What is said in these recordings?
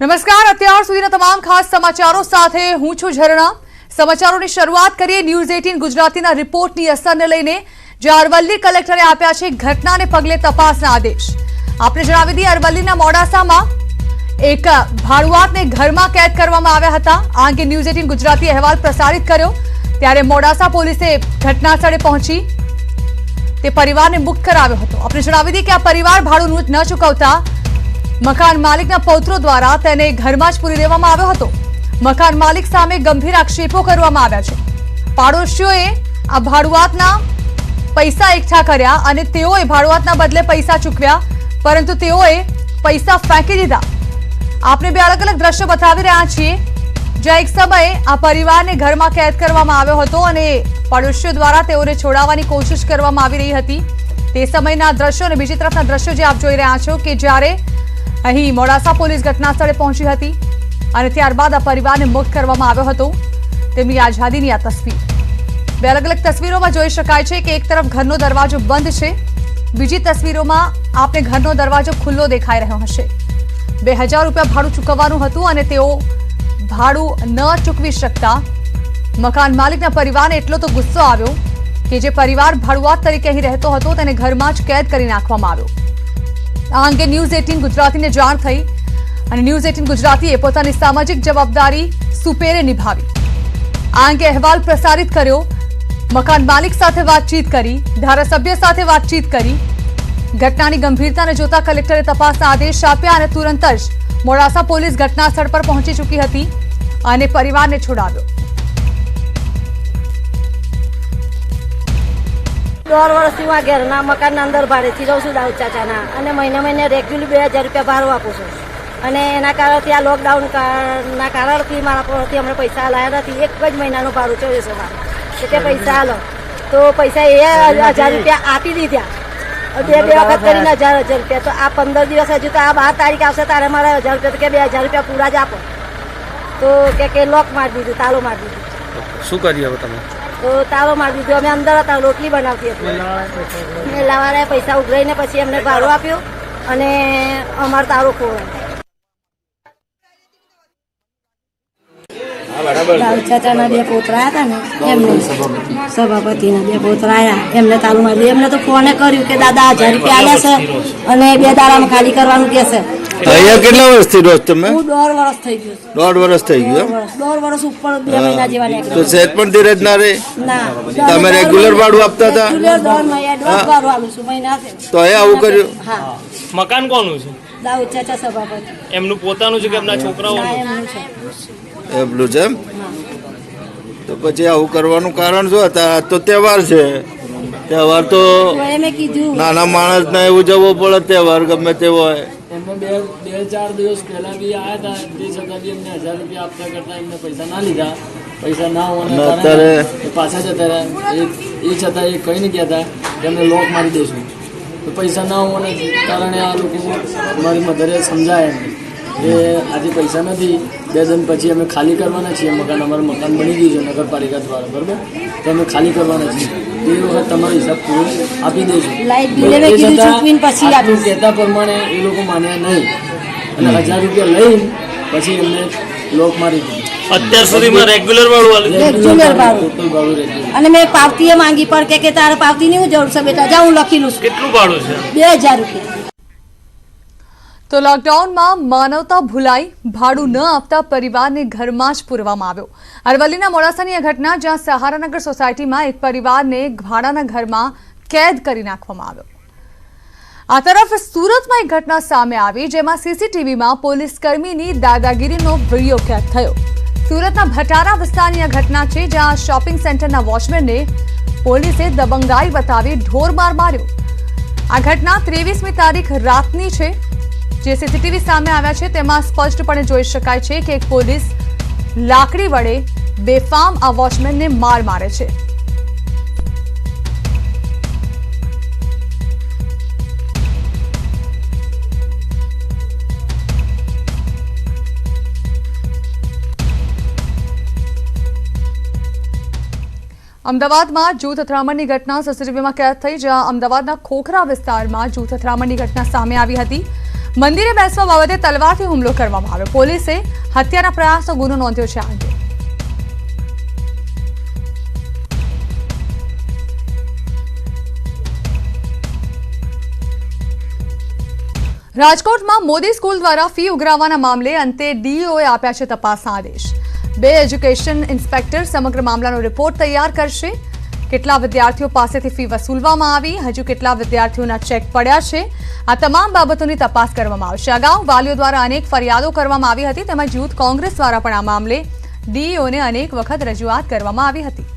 નમસ્કાર, અત્યાર સુધીના તમામ ખાસ સમાચારો સાથે હું છું ઝરણા। સમાચારોની શરૂઆત કરીએ ન્યૂઝ 18 ગુજરાતીના રિપોર્ટની અસરને લઈને, જે અરવલ્લી કલેક્ટરે આપ્યા છે ઘટનાને પગલે તપાસના આદેશ। આપણે જણાવી દઈએ, અરવલ્લીના મોડાસામાં એક ભાડુઆતને ઘરમાં કેદ કરવામાં આવ્યા હતા। આ અંગે ન્યૂઝ 18 ગુજરાતી અહેવાલ પ્રસારિત કર્યો, ત્યારે મોડાસા પોલીસે ઘટનાસ્થળે પહોંચી તે પરિવારને મુક્ત કરાવ્યો હતો। આપણે જણાવી દઈએ કે આ પરિવાર ભાડું ન ચૂકવતા મકાન માલિકના પૌત્રો દ્વારા તેને ઘરમાં જ પૂરી દેવામાં આવ્યો હતો। મકાન માલિક સામે ગંભીર આક્ષેપો કરવામાં આવ્યા છે। પાડોશીઓએ આ ભાડુઆતના પૈસા એકઠા કર્યા અને તેઓએ ભાડુઆતના બદલે પૈસા ચૂકવ્યા, પરંતુ તેઓએ પૈસા ફેંકી દીધા। આપને બે અલગ અલગ દ્રશ્યો બતાવી રહ્યા છીએ, જ્યાં એક સમયે આ પરિવારને ઘરમાં કેદ કરવામાં આવ્યો હતો અને પાડોશીઓ દ્વારા તેઓને છોડાવવાની કોશિશ કરવામાં આવી રહી હતી। તે સમયના દ્રશ્યો અને બીજી તરફના દ્રશ્યો જે આપ જોઈ રહ્યા છો કે જ્યારે અહીં મોડાસા પોલીસ ઘટનાસ્થળે પહોંચી હતી અને ત્યારબાદ આ પરિવારને મુક્ત કરવામાં આવ્યો હતો। તેમની આઝાદીની આ તસવીર, બે અલગ અલગ તસવીરોમાં જોઈ શકાય છે કે એક તરફ ઘરનો દરવાજો બંધ છે, બીજી તસવીરોમાં આપને ઘરનો દરવાજો ખુલ્લો દેખાઈ રહ્યો હશે। 2000 રૂપિયા ભાડું ચૂકવવાનું હતું અને તેઓ ભાડું ન ચૂકવી શકતા મકાન માલિકના પરિવારને એટલો તો ગુસ્સો આવ્યો કે જે પરિવાર ભાડુઆત તરીકે અહીં રહેતો હતો તેને ઘરમાં જ કેદ કરી નાખવામાં આવ્યો। આ અંગે ન્યૂઝ 18 ગુજરાતીને જાણ થઈ અને ન્યૂઝ 18 ગુજરાતીએ પોતાની સામાજિક જવાબદારી સુપેરે નિભાવી આ અંગે અહેવાલ પ્રસારિત કર્યો। મકાન માલિક સાથે વાતચીત કરી, ધારાસભ્ય સાથે વાતચીત કરી। ઘટનાની ગંભીરતાને જોતા કલેક્ટરે તપાસના આદેશ આપ્યા અને તુરંત જ મોડાસા પોલીસ ઘટનાસ્થળ પર પહોંચી ચૂકી હતી અને પરિવારને છોડાવ્યો। दौर वर्षથી હું ઘરના મકાનના અંદર ભાડેથી રહું છું દાઉદ ચાચાના, અને મહિને રેગ્યુલર 2000 રૂપિયા ભાડું આપું છું। અને એના કારણથી આ લોકડાઉનના કારણથી મારા પરથી અમને પૈસા લાયા નથી। એક જ મહિનાનું ભાડું 2400 એટલે પૈસા આલો તો પૈસા એ 1000 રૂપિયા આપી દીધા, બે વખત કરીને 1000 રૂપિયા। તો આ 15 દિવસ હજુ તો આ 12 તારીખ આવશે ત્યારે મારા 1000 રૂપિયા કે 2000 રૂપિયા પૂરા જ આપો, તો કે લોક મારી દીધું, તાળો મારી દીધું। શું કરી હવે તમે? તો તાળો મારી દીધો, અમે અંદર હતા, રોટલી બનાવતી હતી। મેલાવાળાએ પૈસા ઉઘરાઈને પછી એમને ભાડું આપ્યું અને અમારો તાળો ખોવાયો। ચાચાના બે પોતરા હતા ને, એમને સભાપતિના બે પોતરા આવ્યા, એમને તાળું મારી દીધું। એમને તો ફોને કર્યું કે દાદા 1000 રૂપિયા આલ્યા છે અને 2 દાડામાં ખાલી કરવાનું કે છે। અહીંયા કેટલા વર્ષથી રહો તમે? હું 1.5 વર્ષ થઈ ગયું। 1.5 વર્ષ થઈ ગયું? 1.5 વર્ષ ઉપર 2 મહિના જેવા નીકળ્યા। તો સેટ પણ ધીરજ ના રે? ના, તમે રેગ્યુલર ભાડું આપતા હતા? રેગ્યુલર ભાડું આપું છું મહિના। તો અહીંયા આવું કર્યું? હા। મકાન કોનું છે? દાઉદ ચાચા સભાપતિ। એમનું પોતાનું છે કે એમના છોકરાઓ? એમનું છે। એટલું છે એમ? તો પછી આવું કરવાનું કારણ શું હતા? તો તહેવાર છે, તહેવાર તો મેં કીધું નાના માણસને ઉજવવો પડે, તહેવાર ગમે તે હોય। એમને બે ચાર દિવસ પહેલા બી આવ્યા હતા, તે છતાં બી એમને 1000 રૂપિયા આપતા કરતા એમને પૈસા ના લીધા। પૈસા ના હોવાના કારણે એ પાછા જતા રહ્યા। એ છતાં એ કઈ નહીં કહેતા કે એમને લોક મારી દઈશું। તો પૈસા ના હોવાના કારણે આ લોકો મારી મધરે સમજાય એમને કે આજે પૈસા નથી, 2 દિન પછી અમે ખાલી કરવાના છીએ મકાન। અમારું મકાન બની ગયું છે નગરપાલિકા દ્વારા, બરાબર? તો અમે ખાલી કરવાના છીએ, એ વખત તમારો હિસાબ પૂરો આપી દઈશું। કહેતા પ્રમાણે એ લોકો માન્યા નહીં અને 1000 રૂપિયા લઈને પછી એમને લોક મારી દીધું। અત્યાર સુધીમાં રેગ્યુલર ભાડું રેગ્યુલર ભાડું ટોટલ ભાડું રેગ્યુલર। અને મેં પાવતીએ માંગી પણ કે તારે પાવતીની હું જરૂર છે બેટા, જા હું લખી લઉં છું। કેટલું ભાડું છે? 2000 રૂપિયા। તો લોકડાઉનમાં માનવતા ભૂલાઈ, ભાડું ન આપતા પરિવારને ઘરમાં જ પૂરવામાં આવ્યો। અરવલ્લીના મોડાસાની આ ઘટના, જ્યાં સહારાનગર સોસાયટીમાં એક પરિવારને ભાડાના ઘરમાં કેદ કરી નાખવામાં આવ્યો। આ તરફ સુરતમાં એક ઘટના સામે આવી, જેમાં સીસીટીવીમાં પોલીસ કર્મીની દાદાગીરીનો વિડીયો કેદ થયો। સુરતના ભટારા વિસ્તારની આ ઘટના છે, જ્યાં શોપિંગ સેન્ટરના વોચમેનને પોલીસે દબંગાઈ બતાવી ઢોરમાર માર્યો। આ ઘટના 23મી તારીખ રાતની છે। જે સીસીટીવી સામે આવ્યા છે તેમાં સ્પષ્ટપણે જોઈ શકાય છે કે એક પોલીસ લાકડી વડે બેફામ આ વોચમેનને માર મારે છે। અમદાવાદમાં જૂથ અથડામણની ઘટના સીસીટીવીમાં કેદ થઈ, જ્યાં અમદાવાદના ખોખરા વિસ્તારમાં જૂથ અથડામણની ઘટના સામે આવી હતી। મંદિરે બેસવા બાબતે તલવારથી હુમલો કરવામાં આવ્યો. પોલીસે હત્યાના પ્રયાસનો ગુનો નોંધ્યો છે. આ અંગે રાજકોટમાં મોદી સ્કૂલ દ્વારા ફી ઉઘરાવવાના મામલે અંતે ડીઈઓએ આપ્યા છે તપાસના આદેશ. 2 એજ્યુકેશન ઇન્સ્પેક્ટર સમગ્ર મામલાનો રિપોર્ટ તૈયાર કરશે. કેટલા વિદ્યાર્થીઓ પાસેથી ફી વસૂલવામાં આવી, હજુ કેટલા વિદ્યાર્થીઓના ચેક પડ્યા છે, આ તમામ બાબતોની તપાસ કરવામાં આવશે. અગાઉ વાલીઓ દ્વારા અનેક ફરિયાદો કરવામાં આવી હતી, તેમજ યુથ કોંગ્રેસ દ્વારા પણ આ મામલે ડીઈઓને અનેક વખત રજૂઆત કરવામાં આવી હતી.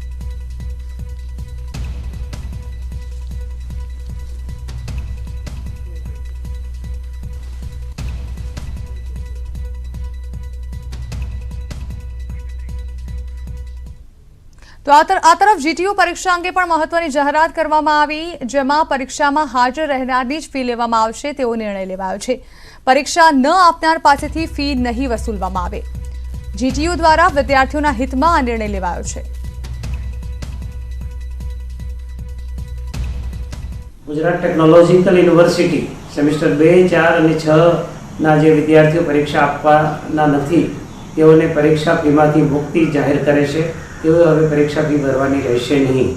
તો આ તરફ જીટીયુ પરીક્ષા અંગે પણ મહત્વની જાહેરાત કરવામાં આવી, જેમાં પરીક્ષામાં હાજર રહેનારની જ ફી લેવામાં આવશે તેવો નિર્ણય લેવાયો છે. પરીક્ષા ન આપનાર પાસેથી ફી નહીં વસૂલવામાં આવે. જીટીયુ દ્વારા વિદ્યાર્થીઓના હિતમાં આ નિર્ણય લેવાયો છે. ગુજરાત ટેકનોલોજીકલ યુનિવર્સિટી સેમિસ્ટર 2, 4 અને 6 ના જે વિદ્યાર્થીઓ પરીક્ષા આપવાના નથી તેઓને પરીક્ષા ફીમાંથી મુક્તિ જાહેર કરે છે. તેઓ હવે પરીક્ષા ફી ભરવાની રહેશે નહીં.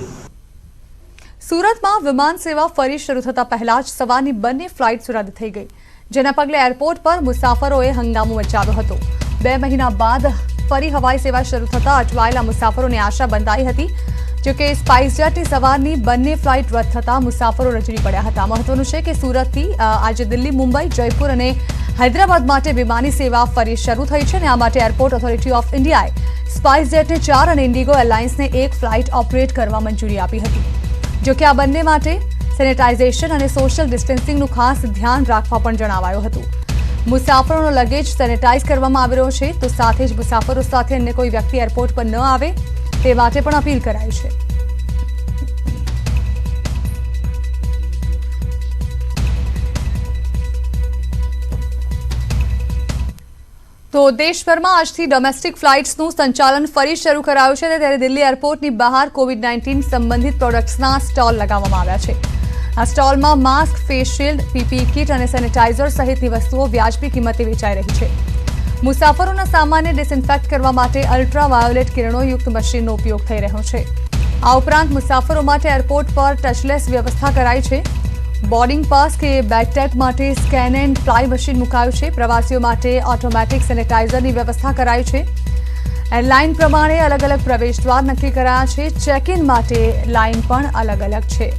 સુરતમાં વિમાન સેવા ફરી શરૂ થતા પહેલા જ સવારની બંને ફ્લાઇટ્સ રદ થઈ ગઈ, જેના પગલે એરપોર્ટ પર મુસાફરોએ હંગામો મચાવ્યો હતો. 2 મહિના બાદ ફરી હવાઈ સેવા શરૂ થતા અટવાયેલા મુસાફરોને આશા બંધાઈ હતી. જોકે સ્પાઇસજેટની સવારની બંને ફ્લાઇટ રદ થતા મુસાફરો રજડી પડ્યા હતા. મહત્વનું છે કે સુરતથી આજે દિલ્હી, મુંબઈ, જયપુર અને હૈદરાબાદ માટે વિમાની સેવા ફરી શરૂ થઈ છે અને આ માટે એરપોર્ટ ઓથોરિટી ઓફ ઇન્ડિયાએ સ્પાઇસજેટને 4 અને ઇન્ડિગો એરલાઇન્સને 1 ફ્લાઇટ ઓપરેટ કરવા મંજૂરી આપી હતી. જોકે આ બંને માટે સેનેટાઇઝેશન અને સોશિયલ ડિસ્ટન્સિંગનું ખાસ ધ્યાન રાખવા પણ જણાવાયું હતું. મુસાફરોનો લગેજ સેનેટાઇઝ કરવામાં આવી રહ્યો છે, તો સાથે જ મુસાફરો સાથે અન્ય કોઈ વ્યક્તિ એરપોર્ટ પર ન આવે તે માટે પણ અપીલ કરાઈ છે. તો દેશભરમાં આજથી ડોમેસ્ટિક ફ્લાઇટ્સનું સંચાલન ફરી શરૂ કરાયું છે, ત્યારે દિલ્હી એરપોર્ટની બહાર કોવિડ-19 સંબંધિત પ્રોડક્ટ્સના સ્ટોલ લગાવવામાં આવ્યા છે. આ સ્ટોલમાં mask, face shield, PPE kit અને સેનેટાઇઝર સહિતની વસ્તુઓ વ્યાજબી કિંમતે વેચાઈ રહી છે. મુસાફરોના સામાનને ડિસઇન્ફેક્ટ કરવા માટે અલ્ટ્રાવાયોલેટ કિરણોયુક્ત મશીનનો ઉપયોગ થઈ રહ્યો છે. આ ઉપરાંત મુસાફરો માટે એરપોર્ટ પર ટચલેસ વ્યવસ્થા કરાઈ છે. બોર્ડિંગ પાસ કે બેગ ટેગ માટે સ્કેન એન્ડ ફ્લાય મશીન મુકાયું છે. પ્રવાસીઓ માટે ઓટોમેટિક સેનેટાઇઝરની વ્યવસ્થા કરાઈ છે. એરલાઇન પ્રમાણે અલગ અલગ પ્રવેશ દ્વાર નક્કી કરાયા છે. ચેક ઇન માટે લાઇન પણ અલગ અલગ છે.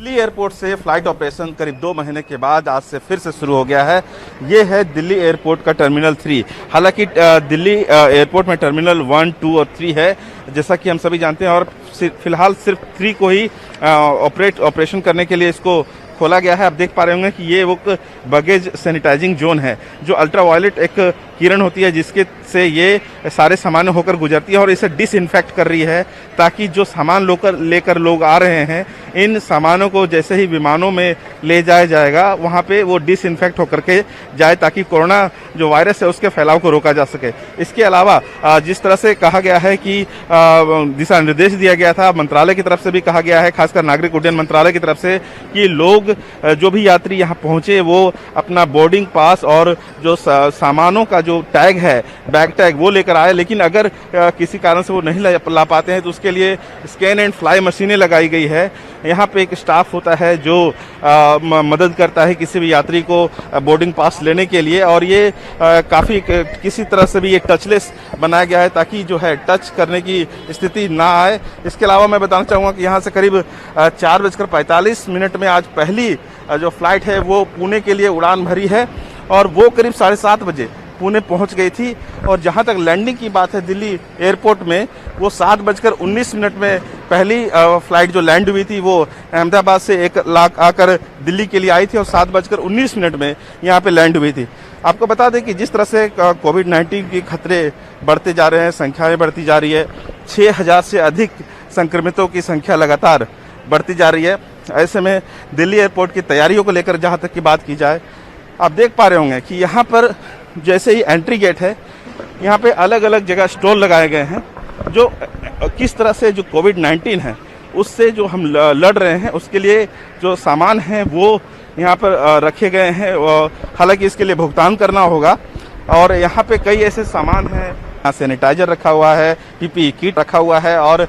दिल्ली एयरपोर्ट से फ्लाइट ऑपरेशन करीब 2 महीने के बाद आज से फिर से शुरू हो गया है. ये है दिल्ली एयरपोर्ट का टर्मिनल 3. हालांकि दिल्ली एयरपोर्ट में टर्मिनल 1, 2 और 3 है, जैसा कि हम सभी जानते हैं, और फिलहाल सिर्फ 3 को ही ऑपरेशन करने के लिए इसको खोला गया है. आप देख पा रहे होंगे कि ये वो बगेज सैनिटाइजिंग जोन है, जो अल्ट्रावायलेट एक किरण होती है जिसके से ये सारे सामान होकर गुजरती है और इसे डिसइंफेक्ट कर रही है, ताकि जो सामान लेकर लोग आ रहे हैं इन सामानों को जैसे ही विमानों में ले जाया जाएगा वहाँ पे वो डिसइंफेक्ट होकर के जाए, ताकि कोरोना जो वायरस है उसके फैलाव को रोका जा सके. इसके अलावा जिस तरह से कहा गया है कि दिशा निर्देश दिया गया था, मंत्रालय की तरफ से भी कहा गया है, खासकर नागरिक उड्डयन मंत्रालय की तरफ से, कि लोग जो भी यात्री यहाँ पहुँचे वो अपना बोर्डिंग पास और जो सामानों का जो टैग है, बैग टैग, वो लेकर आए. लेकिन अगर किसी कारण से वो नहीं ला पाते हैं तो उसके लिए स्कैन एंड फ्लाई मशीनें लगाई गई है. यहाँ पे एक स्टाफ होता है जो मदद करता है किसी भी यात्री को बोर्डिंग पास लेने के लिए, और ये काफ़ी किसी तरह से भी ये टचलेस बनाया गया है ताकि जो है टच करने की स्थिति ना आए. इसके अलावा मैं बताना चाहूँगा कि यहाँ से करीब 4:45 में आज पहली जो फ्लाइट है वो पुणे के लिए उड़ान भरी है और वो करीब 7:30 बजे पुणे पहुंच गई थी. और जहां तक लैंडिंग की बात है दिल्ली एयरपोर्ट में, वो 7:19 में पहली फ्लाइट जो लैंड हुई थी वो अहमदाबाद से आकर दिल्ली के लिए आई थी और 7:19 में यहाँ पे लैंड हुई थी. आपको बता दें कि जिस तरह से कोविड-19 के खतरे बढ़ते जा रहे हैं, संख्याएं बढ़ती जा रही है, 6000 से अधिक संक्रमितों की संख्या लगातार बढ़ती जा रही है. ऐसे में दिल्ली एयरपोर्ट की तैयारियों को लेकर जहाँ तक की बात की जाए, आप देख पा रहे होंगे कि यहाँ पर जैसे ही एंट्री गेट है, यहाँ पे अलग अलग जगह स्टॉल लगाए गए हैं, जो किस तरह से जो कोविड-19 है उससे जो हम लड़ रहे हैं उसके लिए जो सामान हैं वो यहाँ पर रखे गए हैं। हालांकि इसके लिए भुगतान करना होगा और यहाँ पे कई ऐसे सामान हैं, सैनिटाइजर रखा हुआ है, पीपीई किट रखा हुआ है और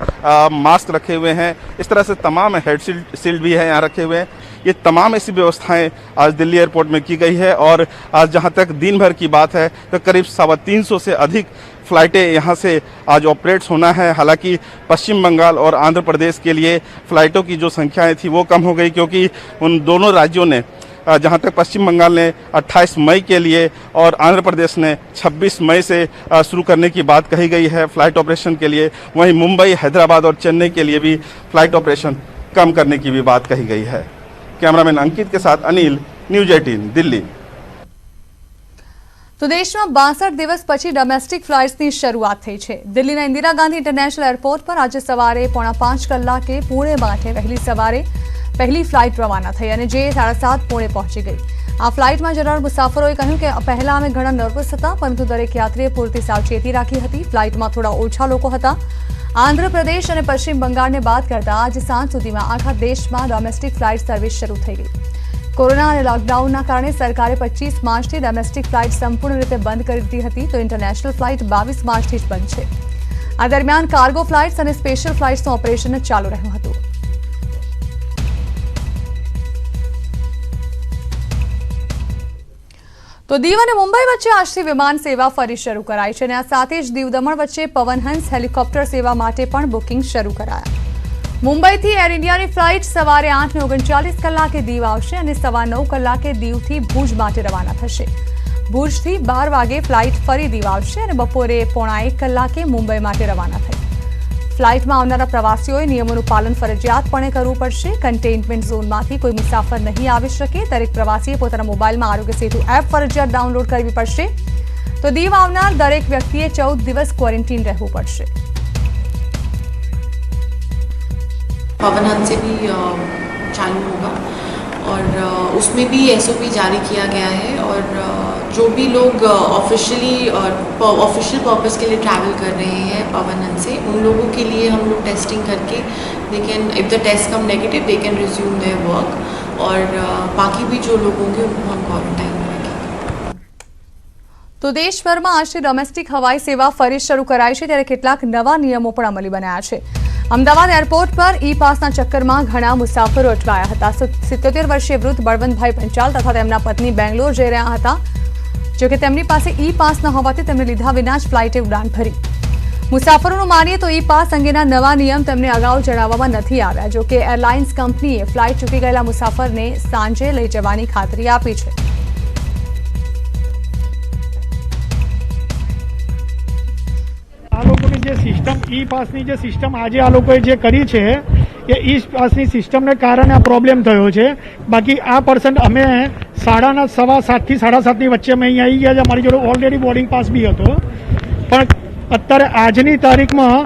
मास्क रखे हुए हैं। इस तरह से तमाम हेड शील्ड भी है यहाँ रखे हुए हैं। ये तमाम ऐसी व्यवस्थाएं आज दिल्ली एयरपोर्ट में की गई है और आज जहाँ तक दिन भर की बात है तो करीब 350 से अधिक फ्लाइटें यहाँ से आज ऑपरेट्स होना है। हालांकि पश्चिम बंगाल और आंध्र प्रदेश के लिए फ़्लाइटों की जो संख्याएं थी वो कम हो गई, क्योंकि उन दोनों राज्यों ने जहाँ तक पश्चिम बंगाल ने 28 मई के लिए और आंध्र प्रदेश ने 26 मई से शुरू करने की बात कही गई है फ्लाइट ऑपरेशन के लिए। वहीं मुंबई, हैदराबाद और चेन्नई के लिए भी फ्लाइट ऑपरेशन कम करने की भी बात कही गई है। कैमरामैन अंकित के साथ अनिल, न्यूज़ 18 दिल्ली। તો દેશમાં 62 દિવસ પછી ડોમેસ્ટિક ફ્લાઇટ્સની શરૂઆત થઈ છે। દિલ્હીના ઇન્દિરા ગાંધી ઇન્ટરનેશનલ એરપોર્ટ પર આજે સવારે 4:45 કલાકે પુણે માટે વહેલી સવારે પહેલી ફ્લાઇટ રવાના થઈ અને જે 7:30 પુણે પહોંચી ગઈ। આ ફ્લાઇટમાં જનાર મુસાફરોએ કહ્યું કે પહેલા અમે ઘણા નર્વસ હતા, પરંતુ દરેક યાત્રીએ પૂરતી સાવચેતી રાખી હતી। ફ્લાઇટમાં થોડા ઓછા લોકો હતા। આંધ્રપ્રદેશ અને પશ્ચિમ બંગાળને બાદ કરતા આજ સાંજ સુધીમાં આખા દેશમાં ડોમેસ્ટિક ફ્લાઇટ સર્વિસ શરૂ થઈ ગઈ। કોરોના અને લોકડાઉનના કારણે સરકારે 25 માર્ચથી ડોમેસ્ટિક ફ્લાઇટ સંપૂર્ણ રીતે બંધ કરી દીધી હતી, તો ઇન્ટરનેશનલ ફ્લાઇટ 22 માર્ચથી જ બંધ છે। આ દરમિયાન કાર્ગો ફ્લાઇટ્સ અને સ્પેશિયલ ફ્લાઇટ્સનું ઓપરેશન ચાલુ રહ્યું હતું। તો દીવ અને મુંબઈ વચ્ચે આજથી વિમાન સેવા ફરી શરૂ કરાઈ છે અને આ સાથે જ દીવ દમણ વચ્ચે પવનહંસ હેલિકોપ્ટર સેવા માટે પણ બુકિંગ શરૂ કરાયા। મુંબઈથી એર ઇન્ડિયાની ફ્લાઇટ સવારે 8:39 કલાકે દીવ આવશે અને 9:15 કલાકે દીવથી ભુજ માટે રવાના થશે। ભુજથી 12 વાગે ફ્લાઇટ ફરી દીવ આવશે અને બપોરે 1:15 કલાકે મુંબઈ માટે રવાના થઈ। ફ્લાઇટમાં આવનારા પ્રવાસીઓએ નિયમોનું પાલન ફરજિયાતપણે કરવું પડશે। કન્ટેનમેન્ટ ઝોનમાંથી કોઈ મુસાફર નહીં આવી શકે। દરેક પ્રવાસીએ પોતાના મોબાઈલમાં આરોગ્ય સેતુ એપ ફરજિયાત ડાઉનલોડ કરવી પડશે। તો દીવ આવનાર દરેક વ્યક્તિએ 14 દિવસ ક્વોરન્ટીન રહેવું પડશે। पवनहंस से भी चालू होगा और उसमें भी एसओपी जारी किया गया है और जो भी लोग ऑफिशियल पर्पस के लिए ट्रैवल कर रहे हैं पवनहंस से, उन लोगों के लिए हम लोग टेस्टिंग करके they can, if the test come negative they can resume their work और बाकी भी जो लोग होंगे उनको हम क्वारंटाइन में रखेंगे। તો દેશભરમાં આજથી ડોમેસ્ટિક હવાઈ સેવા ફરી શરૂ કરાઈ છે, ત્યારે કેટલાક નવા નિયમો પણ અમલી બનાયા છે। અમદાવાદ એરપોર્ટ પર ઈ પાસના ચક્કરમાં ઘણા મુસાફરો અટવાયા હતા। 77 વર્ષીય વૃદ્ધ બળવંતભાઈ પંચાલ તથા તેમના પત્ની બેંગ્લોર જઈ રહ્યા હતા, જો કે તેમની પાસે ઈ પાસ ન હોવાથી તેમને લીધા વિના જ ફ્લાઇટે ઉડાન ભરી। મુસાફરોનું માનીએ તો ઈ પાસ અંગેના નવા નિયમ તેમને અગાઉ જણાવવામાં નથી આવ્યા, જો કે એરલાઇન્સ કંપનીએ ફ્લાઇટ ચૂકી ગયેલા મુસાફરને સાંજે લઈ જવાની ખાતરી આપી છે। આ લોકોની જે સિસ્ટમ ઈ પાસની જે સિસ્ટમ આજે આ લોકોએ જે કરી છે એ ઈ પાસની સિસ્ટમને કારણે આ પ્રોબ્લેમ થયો છે। બાકી આ પર્સન્ટ અમે 7:30 થી 7:30ની વચ્ચે અમે અહીંયા આવી ગયા છે। અમારી જોડે ઓલરેડી બોર્ડિંગ પાસ બી હતો, પણ અત્યારે આજની તારીખમાં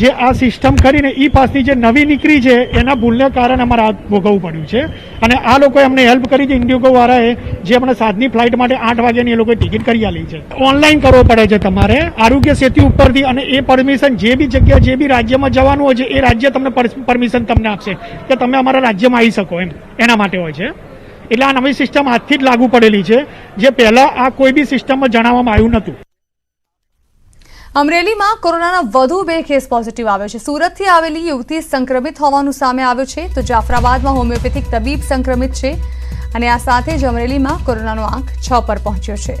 જે આ સિસ્ટમ કરીને ઈ પાસની જે નવી નીકળી છે એના ભૂલને કારણે અમારે આ ભોગવવું પડ્યું છે અને આ લોકોએ અમને હેલ્પ કરી છે। ઇન્ડિગોવાળાએ જે અમને 7ની ફ્લાઇટ માટે 8 વાગ્યાની એ લોકોએ ટિકિટ કરી આલી છે। ઓનલાઈન કરવો પડે છે તમારે આરોગ્ય સેતુ ઉપરથી, અને એ પરમિશન જે બી જગ્યા જે બી રાજ્યમાં જવાનું હોય છે એ રાજ્ય તમને પરમિશન તમને આપશે કે તમે અમારા રાજ્યમાં આવી શકો, એમ એના માટે હોય છે। એટલે આ નવી સિસ્ટમ આજથી જ લાગુ પડેલી છે, જે પહેલાં આ કોઈ બી સિસ્ટમમાં જણાવવામાં આવ્યું નહોતું। અમરેલીમાં કોરોનાના વધુ 2 કેસ પોઝિટિવ આવ્યો છે। સુરતથી આવેલી યુવતી સંક્રમિત હોવાનું સામે આવ્યું છે, તો જાફરાબાદમાં હોમિયોપેથિક તબીબ સંક્રમિત છે અને આ સાથે જ અમરેલીમાં કોરોનાનો આંક 6 પર પહોંચ્યો છે।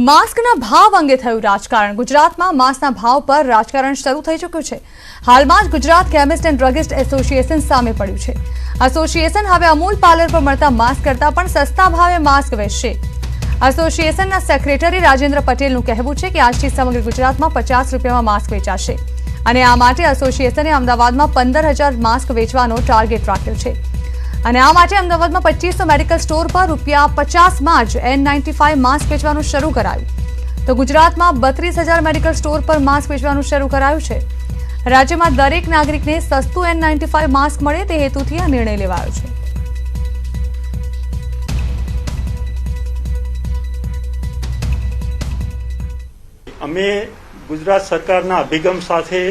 માસ્કના ભાવ અંગે થયું રાજકારણ। ગુજરાતમાં માસ્કના ભાવ પર રાજકારણ શરૂ થઈ ચૂક્યું છે। હાલમાં જ Gujarat chemist and druggist association સામે પડ્યું છે। એસોસિએશન હવે અમૂલ પાર્લર પર મળતા માસ્ક કરતાં પણ સસ્તા ભાવે માસ્ક વેચશે। એસોસિએશનના સેક્રેટરી રાજેન્દ્ર પટેલનું કહેવું છે કે આજથી સમગ્ર ગુજરાતમાં 50 રૂપિયામાં માસ્ક વેચાશે અને આ માટે એસોસિએશને અમદાવાદમાં 15,000 માસ્ક વેચવાનો ટાર્ગેટ રાખ્યો છે અને આ માટે અમદાવાદમાં 2500 મેડિકલ સ્ટોર પર ₹50માં જ N95 માસ્ક વેચવાનું શરૂ કરાયું। તો ગુજરાતમાં 32,000 મેડિકલ સ્ટોર પર માસ્ક વેચવાનું શરૂ કરાયું છે। રાજ્યમાં દરેક નાગરિકને સસ્તું N95 માસ્ક મળે તે હેતુથી આ નિર્ણય લેવાયો છે। અમે ગુજરાત સરકારના અભિગમ સાથે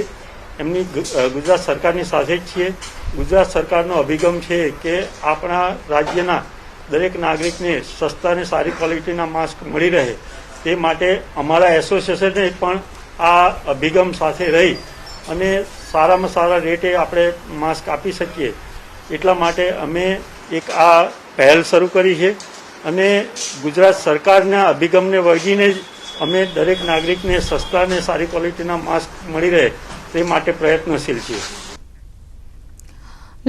ગુજરાત સરકારની સાથે જ છીએ. ગુજરાત સરકારનો અભિગમ છે કે આપણા રાજ્યના દરેક નાગરિકને સસ્તા અને સારી ક્વોલિટીના માસ્ક મળી રહે તે માટે અમારા એસોસિએશને પણ આ અભિગમ સાથે રહી અને સારામાં સારા રેટે આપણે માસ્ક આપી શકીએ એટલા માટે અમે એક આ પહેલ શરૂ કરી છે અને ગુજરાત સરકારના અભિગમને વળગીને જ અમે દરેક નાગરિકને સસ્તા અને સારી ક્વોલિટીના માસ્ક મળી રહે તે માટે પ્રયત્નશીલ છીએ.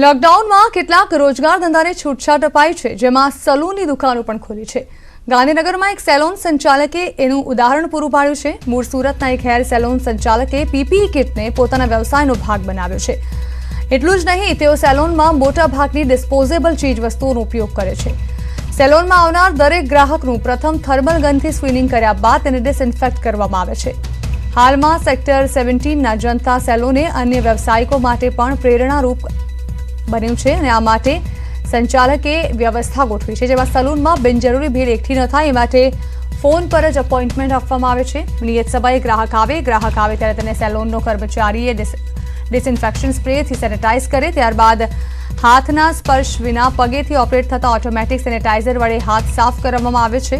લોકડાઉનમાં કેટલાક રોજગાર ધંધાને છૂટછાટ અપાઈ છે, જેમાં સલૂનની દુકાનો પણ ખોલી છે. ગાંધીનગરમાં એક સેલોન સંચાલકે એનું ઉદાહરણ પૂરું પાડ્યું છે. મૂળ સુરતના એક હેર સેલોન સંચાલકે પીપીઈ કિટને પોતાના વ્યવસાયનો ભાગ બનાવ્યો છે. એટલું જ નહીં, તેઓ સેલોનમાં મોટા ભાગની ડિસ્પોઝેબલ ચીજ વસ્તુઓનો ઉપયોગ કરે છે. સેલોનમાં આવનાર દરેક ગ્રાહકનું પ્રથમ થર્મલ ગનથી સ્ક્રીનિંગ કર્યા બાદ તેને ડિસઇન્ફેક્ટ કરવામાં આવે છે. હાલમાં સેક્ટર 17ના જનતા સેલોને અન્ય વ્યવસાયિકો માટે પણ પ્રેરણારૂપ બન્યું છે અને આ માટે સંચાલકે વ્યવસ્થા ગોઠવી છે, જેમાં સલૂનમાં બિનજરૂરી ભીડ એકઠી ન થાય એ માટે ફોન પર જ અપોઇન્ટમેન્ટ આપવામાં આવે છે. નિયત સમયે ગ્રાહક આવે ત્યારે તેને સેલોનનો કર્મચારીએ ડિસઇન્ફેક્શન સ્પ્રેથી સેનેટાઇઝ કરે. ત્યારબાદ હાથના સ્પર્શ વિના પગેથી ઓપરેટ થતા ઓટોમેટિક સેનેટાઇઝર વડે હાથ સાફ કરવામાં આવે છે.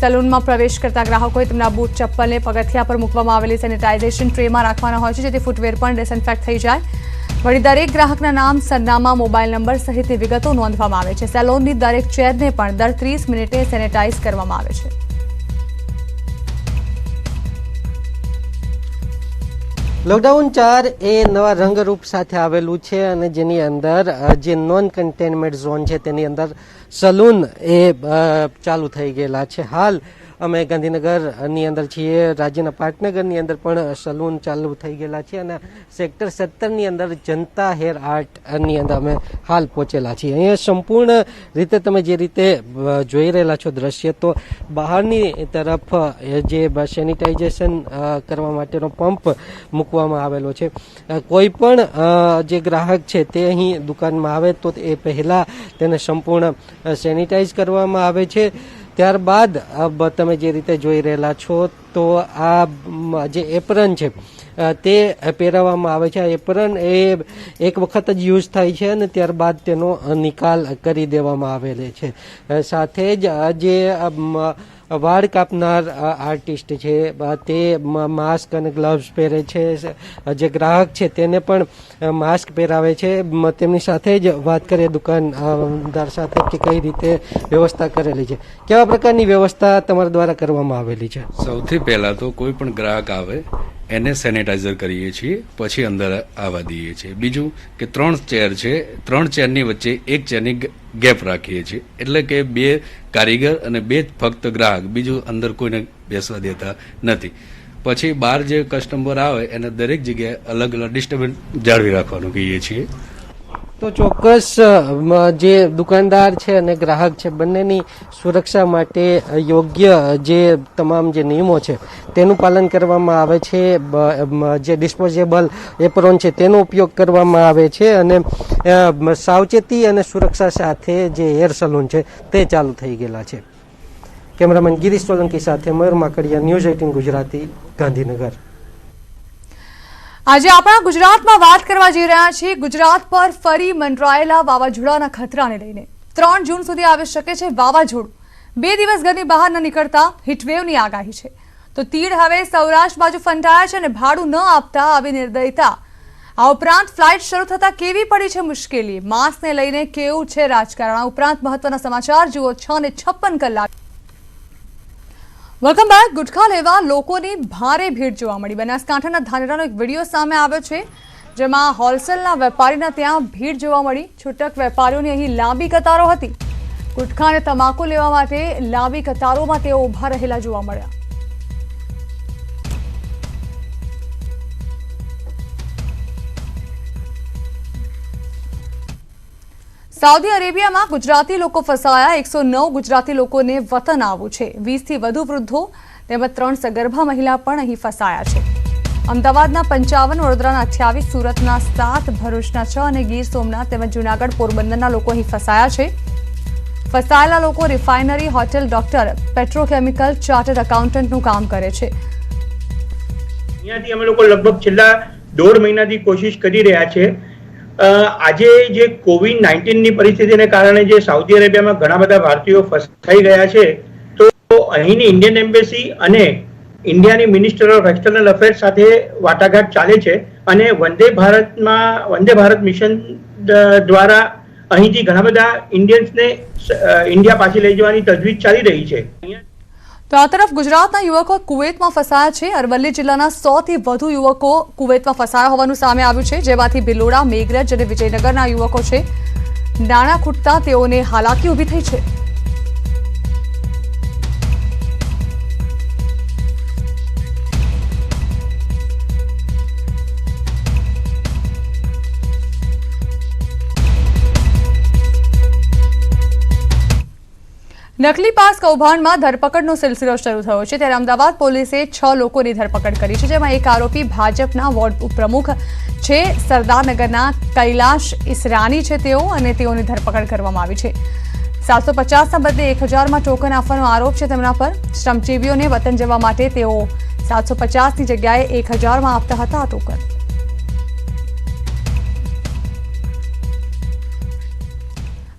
સલૂનમાં પ્રવેશ કરતા ગ્રાહકોએ તેમના બૂટ ચપ્પલને પગથિયા પર મૂકવામાં આવેલી સેનેટાઇઝેશન ટ્રેમાં રાખવાના હોય છે, જેથી ફૂટવેર પણ ડિસઇન્ફેક્ટ થઈ જાય. વળી દરેક ગ્રાહકના નામ, સરનામા, મોબાઈલ નંબર સહિતની વિગતો નોંધવામાં આવે છે. સેલોનની દરેક ચેરને પણ દર 30 મિનિટે સેનેટાઇઝ કરવામાં આવે છે. લોકડાઉન 4 એ નવા રંગરૂપ સાથે આવેલું છે અને જેની અંદર જે નોન કન્ટેનમેન્ટ ઝોન છે તેની અંદર સલૂન એ ચાલુ થઈ ગયેલા છે. હાલ અમે ગાંધીનગરની અંદર છીએ, રાજ્યના પાટનગરની અંદર પણ સલૂન ચાલુ થઈ ગયેલા છે અને સેક્ટર 17ની અંદર જનતા હેર આર્ટની અંદર અમે હાલ પહોંચેલા છીએ. અહીંયા સંપૂર્ણ રીતે તમે જે રીતે જોઈ રહેલા છો દ્રશ્ય, તો બહારની તરફ જે સેનિટાઇઝેશન કરવા માટેનો પંપ મૂકવામાં આવેલો છે. કોઈ પણ જે ગ્રાહક છે તે અહીં દુકાનમાં આવે તો એ પહેલાં તેને સંપૂર્ણ સેનિટાઇઝ કરવામાં આવે છે. ત્યારબાદ તમે જે રીતે જોઈ રહેલા છો તો આ જે એપ્રન છે તે પહેરાવવામાં આવે છે. આ એપ્રન એ એક વખત જ યુઝ થાય છે અને ત્યારબાદ તેનો નિકાલ કરી દેવામાં આવેલો છે. સાથે જ જે વાળ કાપનાર આર્ટિસ્ટ છે તે માસ્ક અને ગ્લવ્સ પહેરે છે. જે ગ્રાહક છે તેને પણ માસ્ક પહેરાવે છે. તેમની સાથે જ વાત કરીએ દુકાનદાર સાથે કે કઈ રીતે વ્યવસ્થા કરેલી છે, કેવા પ્રકારની વ્યવસ્થા તમારા દ્વારા કરવામાં આવેલી છે. સૌથી પહેલા તો કોઈ પણ ગ્રાહક આવે એને સેનેટાઈઝર કરીએ છીએ, પછી અંદર આવવા દઈએ છીએ. બીજું કે 3 ચેર છે, 3 ચેરની વચ્ચે એક ચેરની ગેપ રાખીએ છીએ, એટલે કે 2 કારીગર અને 2 ફક્ત ગ્રાહક, બીજું અંદર કોઈને બેસવા દેતા નથી. પછી બહાર જે કસ્ટમર આવે એને દરેક જગ્યાએ અલગ અલગ ડિસ્ટન્સ જાળવી રાખવાનું કહીએ છીએ. તો ચોક્કસ જે દુકાનદાર છે અને ગ્રાહક છે બંનેની સુરક્ષા માટે યોગ્ય જે તમામ જે નિયમો છે તેનું પાલન કરવામાં આવે છે. જે ડિસ્પોઝેબલ એપ્રોન છે તેનો ઉપયોગ કરવામાં આવે છે અને સાવચેતી અને સુરક્ષા સાથે જે હેર સલૂન છે તે ચાલુ થઈ ગયેલા છે. કેમેરામેન ગિરીશ સોલંકી સાથે મયુર માકડિયા, ન્યૂઝ 18 ગુજરાતી, ગાંધીનગર. આજે આપણા ગુજરાતમાં વાત કરવા જઈ રહ્યા છીએ ગુજરાત પર ફરી મંડરાયેલા વાવાઝોડાના ખતરાને લઈને. 3 જૂન સુધી આવી શકે છે વાવાઝોડું. 2 દિવસ ઘરની બહાર ન નીકળતા હીટવેવની આગાહી છે. તો તીડ હવે સૌરાષ્ટ્ર બાજુ ફંટાયા છે અને ભાડું ન આપતા આવી નિર્દયતા. આ ઉપરાંત ફ્લાઇટ શરૂ થતા કેવી પડી છે મુશ્કેલી, માસ્કને લઈને કેવું છે રાજકારણ. આ ઉપરાંત મહત્વના સમાચાર જુઓ 6:56 કલાક. Welcome back. ગુટખા લેવા લોકોની ભારે ભીડ જોવા મળી. બનાસકાંઠાના ધાનેરાનો એક વિડીયો સામે આવ્યો છે, જેમાં હોલસેલના વેપારીના ત્યાં ભીડ જોવા મળી. છૂટક વેપારીઓની અહીં લાંબી કતારો હતી. ગુટખા અને તમાકુ લેવા માટે લાંબી કતારોમાં તેઓ ઊભા રહેલા જોવા મળ્યા. સાઉદી અરેબિયામાં ગુજરાતી લોકો ફસાયા. 109 ગુજરાતી લોકોને વતન આવવું છે. 20થી વધુ વૃદ્ધો તેમજ 3 સગર્ભા મહિલા પણ અહીં ફસાયા છે. અમદાવાદના 55, વડોદરાના 28, સુરતના 7, ભરૂચના 6 અને ગીર સોમનાથ તેમજ જૂનાગઢ, પોરબંદરના લોકો અહીં ફસાયા છે. ફસાયેલા લોકો refinery, hotel, doctor, petrochemical, chartered એકાઉન્ટન્ટનું કામ કરે છે. અહીંયાથી અમે લોકો લગભગ છેલ્લા 1.5 મહિનાથી કોશિશ કરી રહ્યા છે. આજે જે COVID-19 ની પરિસ્થિતિને કારણે જે સાઉદી અરેબિયામાં ઘણા બધા ભારતીયો ફસાઈ ગયા છે, તો અહીંની ઇન્ડિયન એમ્બેસી અને ઇન્ડિયાની મિનિસ્ટર ઓફ એક્સટર્નલ અફેર્સ સાથે વાટાઘાટ ચાલે છે અને વંદે ભારત મિશન દ્વારા અહીંથી ઘણા બધા ઇન્ડિયન્સને ઇન્ડિયા પાછી લઈ જવાની તજવીજ ચાલી રહી છે. તો આ તરફ ગુજરાતના યુવકો કુવૈતમાં ફસાયા છે. અરવલ્લી જિલ્લાના 100 થી વધુ યુવકો કુવૈતમાં ફસાયા હોવાનું સામે આવ્યું છે, જેમાંથી ભિલોડા, મેઘરજ અને વિજયનગરના યુવકો છે. નાણાં ખૂટતા તેઓને હાલાકી ઊભી થઈ છે. નકલી પાસ કૌભાંડમાં ધરપકડનો સિલસિલો શરૂ થયો છે, ત્યારે અમદાવાદ પોલીસે 6 લોકોની ધરપકડ કરી છે, જેમાં એક આરોપી ભાજપના વોર્ડ ઉપપ્રમુખ છે. સરદારનગરના કૈલાશ ઈસરાની છે તેઓ, અને તેઓની ધરપકડ કરવામાં આવી છે. 750ના બદલે 1000માં ટોકન આપવાનો આરોપ છે તેમના પર. શ્રમજીવીઓને વતન જવા માટે તેઓ 750ની જગ્યાએ 1000માં આપતા હતા આ ટોકન.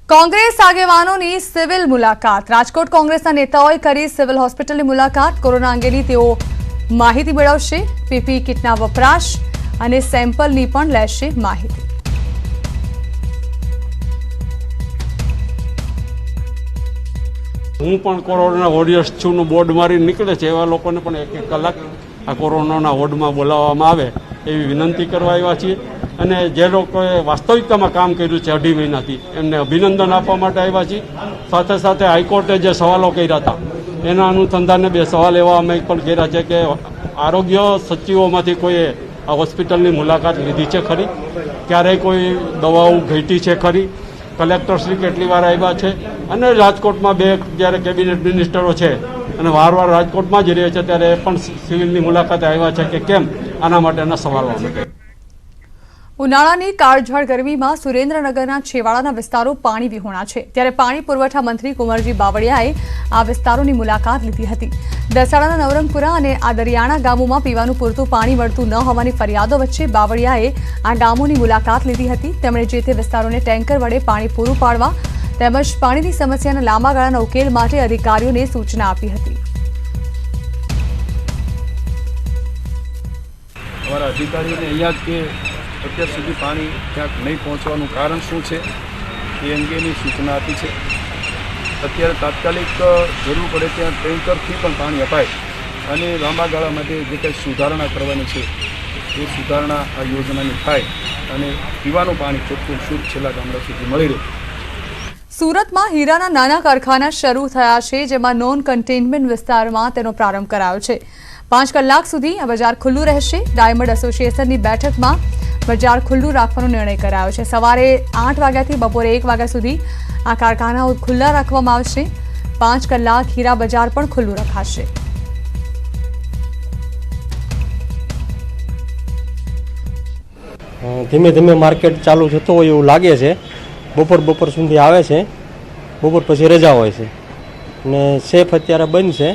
કોંગ્રેસ આગેવાનોની સિવિલ મુલાકાત. રાજકોટ કોંગ્રેસના નેતાઓએ કરી સિવિલ હોસ્પિટલની મુલાકાત. કોરોના અંગેની તેઓ માહિતી મેળવશે. પીપી કિટના વપરાશ અને સેમ્પલની પણ લેશે માહિતી. હું પણ કોરોના વોરિયર્સ છુંનું બોર્ડ મારી નીકળે છે એવા લોકોને પણ 1-1 કલાક આ કોરોનાના વોર્ડમાં બોલાવવામાં આવે એવી વિનંતી કરવા આવ્યા છીએ. અને જે લોકોએ વાસ્તવિકતામાં કામ કર્યું છે 2.5 મહિનાથી એમને અભિનંદન આપવા માટે આવ્યા છીએ. સાથે સાથે હાઈકોર્ટે જે સવાલો કર્યા હતા એના અનુસંધાને 2 સવાલ એવા અમે પણ કર્યા છે કે આરોગ્ય સચિવોમાંથી કોઈએ આ હોસ્પિટલની મુલાકાત લીધી છે ખરી? ક્યારેય કોઈ દવાઓ ઘટી છે ખરી? કલેક્ટરશ્રી કેટલી વાર આવ્યા છે? અને રાજકોટમાં 2 જ્યારે કેબિનેટ મિનિસ્ટરો છે અને વારવાર રાજકોટમાં જ રહે છે ત્યારે એ પણ સિવિલની મુલાકાતે આવ્યા છે કે કેમ? આના માટેના સવાલો અમે. ઉનાળાની કાળઝાળ ગરમીમાં સુરેન્દ્રનગરના છેવાડાના વિસ્તારો પાણી વિહોણા છે, ત્યારે પાણી પુરવઠા મંત્રી કુંવરજી બાવળિયાએ આ વિસ્તારોની મુલાકાત લીધી હતી. દસાડાના નવરંગપુરા અને આદરિયાણા ગામોમાં પીવાનું પૂરતું પાણી મળતું ન હોવાની ફરિયાદો વચ્ચે બાવળિયાએ આ ગામોની મુલાકાત લીધી હતી. તેમણે જે તે વિસ્તારોને ટેન્કર વડે પાણી પૂરું પાડવા તેમજ પાણીની સમસ્યાના લાંબા ગાળાના ઉકેલ માટે અધિકારીઓને સૂચના આપી હતી. અમારા અધિકારીઓને અહીંયા જ કે અત્યાર સુધી પાણી ક્યાંક નહીં પહોંચવાનું કારણ શું છે એ અંગેની સૂચના આપી છે. અત્યારે તાત્કાલિક જરૂર પડે ત્યાં ટેન્કરથી પણ પાણી અપાય અને લાંબા ગાળા માટે જે કંઈ સુધારણા કરવાની છે એ સુધારણા આ યોજનાની થાય અને પીવાનું પાણી ચોખ્ખું શુદ્ધ છેલ્લા ગામડા સુધી મળી રહે. સુરતમાં હીરાના નાના કારખાના શરૂ થયા છે, જેમાં નોન કન્ટેનમેન્ટ વિસ્તારમાં તેનો પ્રારંભ કરાયો છે. 5 કલાક સુધી આ બજાર ખુલ્લું રહેશે. ડાયમંડ એસોસિએશનની બેઠકમાં બજાર ખુલ્લું રાખવાનો નિર્ણય કરાયો છે. સવારે 8 વાગ્યાથી બપોરે 1 વાગ્યા સુધી આ કારખાનાઓ ખુલ્લા રાખવામાં આવશે. 5 કલાક હીરા બજાર પણ ખુલ્લું રખાશે. ધીમે ધીમે માર્કેટ ચાલુ થતો હોય એવું લાગે છે. બપોર સુધી આવે છે, બપોર પછી રજા હોય છે અને સેફ અત્યારે બંધ છે.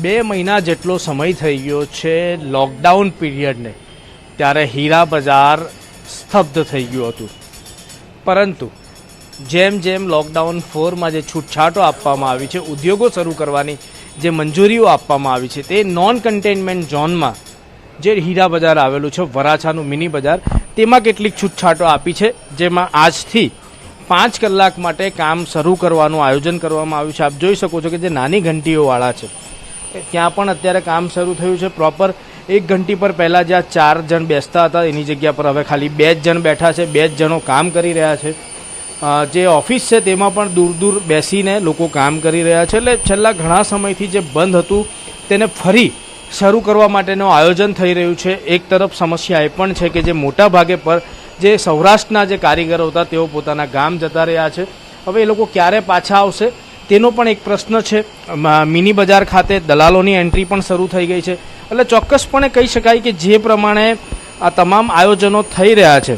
2 મહિના જેટલો સમય થઈ ગયો છે લોકડાઉન પીરિયડને, ત્યારે હીરા બજાર સ્તબ્ધ થઈ ગયું હતું. પરંતુ જેમ જેમ લોકડાઉન 4માં જે છૂટછાટો આપવામાં આવી છે, ઉદ્યોગો શરૂ કરવાની જે મંજૂરીઓ આપવામાં આવી છે, તે નોન કન્ટેનમેન્ટ ઝોનમાં જે હીરા બજાર આવેલું છે, વરાછાનું મિની બજાર, તેમાં કેટલીક છૂટછાટો આપી છે, જેમાં આજથી 5 કલાક માટે કામ શરૂ કરવાનું આયોજન કરવામાં આવ્યું છે. આપ જોઈ શકો છો કે જે નાની ઘંટીઓવાળા છે ત્યાં પણ અત્યારે કામ શરૂ થયું છે. પ્રોપર 1 ઘંટી પર પહેલાં જ્યાં 4 જણ બેસતા હતા એની જગ્યા પર હવે ખાલી 2 જ જણ બેઠા છે. 2 જ જણો કામ કરી રહ્યા છે. જે ઓફિસ છે તેમાં પણ દૂર દૂર બેસીને લોકો કામ કરી રહ્યા છે. એટલે છેલ્લા ઘણા સમયથી જે બંધ હતું તેને ફરી શરૂ કરવા માટેનું આયોજન થઈ રહ્યું છે. એક તરફ સમસ્યા એ પણ છે કે જે મોટા ભાગે પર જે સૌરાષ્ટ્રના જે કારીગરો હતા તેઓ પોતાના ગામ જતા રહ્યા છે. હવે એ લોકો ક્યારે પાછા આવશે તેનો પણ એક પ્રશ્ન છે. મિની બજાર ખાતે દલાલોની એન્ટ્રી પણ શરૂ થઈ ગઈ છે. એટલે ચોક્કસપણે કહી શકાય કે જે પ્રમાણે આ તમામ આયોજનો થઈ રહ્યા છે,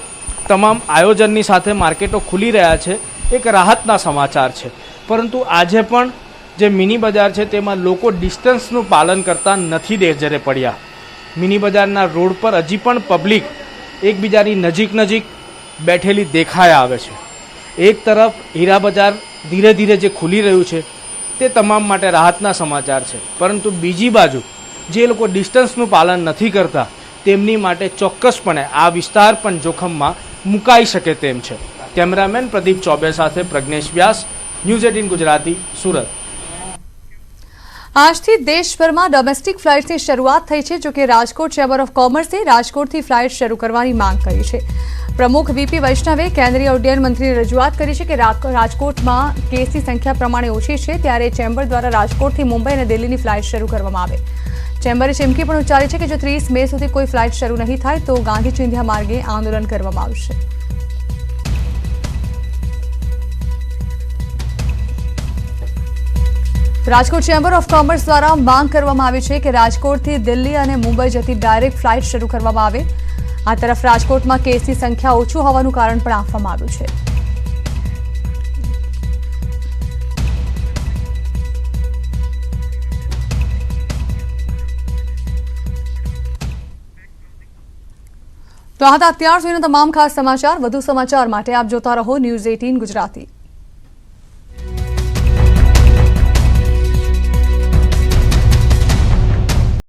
તમામ આયોજનની સાથે માર્કેટો ખુલી રહ્યા છે, એક રાહતના સમાચાર છે. પરંતુ આજે પણ જે મિની બજાર છે તેમાં લોકો ડિસ્ટન્સનું પાલન કરતા નથી નજરે પડ્યા. મિની બજારના રોડ પર હજી પણ પબ્લિક એકબીજાની નજીક બેઠેલી દેખાઈ આવે છે. એક તરફ હીરા બજાર ધીરે ધીરે જે ખુલી રહ્યું છે તે તમામ માટે રાહતના સમાચાર છે, પરંતુ બીજી બાજુ જે લોકો ડિસ્ટન્સનું પાલન નથી કરતા તેમની માટે ચોક્કસપણે આ વિસ્તાર પણ જોખમમાં મુકાઈ શકે તેમ છે. કેમેરામેન પ્રદીપ ચોબે સાથે પ્રજ્ઞેશ વ્યાસ, ન્યૂઝ 18 ગુજરાતી, સુરત. આજથી દેશભરમાં ડોમેસ્ટિક ફ્લાઇટ્સની શરૂઆત થઈ છે. જોકે રાજકોટ ચેમ્બર ઓફ કોમર્સે રાજકોટથી ફ્લાઇટ શરૂ કરવાની માંગ કરી છે. પ્રમુખ વીપી વૈષ્ણવે કેન્દ્રીય ઉડ્ડયન મંત્રીને રજૂઆત કરી છે કે રાજકોટમાં કેસની સંખ્યા પ્રમાણે ઓછી છે, ત્યારે ચેમ્બર દ્વારા રાજકોટથી મુંબઈ અને દિલ્હીની ફ્લાઇટ શરૂ કરવામાં આવે. ચેમ્બરે ચીમકી પણ ઉચ્ચારી છે કે જો 30 મે સુધી કોઈ ફ્લાઇટ શરૂ નહીં થાય તો ગાંધી ચિંધ્યા માર્ગે આંદોલન કરવામાં આવશે. રાજકોટ ચેમ્બર ઓફ કોમર્સ દ્વારા માંગ કરવામાં આવી છે કે રાજકોટથી દિલ્હી અને મુંબઈ જતી ડાયરેક્ટ ફ્લાઇટ શરૂ કરવામાં આવે. આ તરફ રાજકોટમાં કેસની સંખ્યા ઓછું હોવાનું કારણ પણ આપવામાં આવ્યું છે. તો આ હતા અત્યાર સુધીના તમામ ખાસ સમાચાર. વધુ સમાચાર માટે આપ જોતા રહો ન્યૂઝ 18 ગુજરાતી.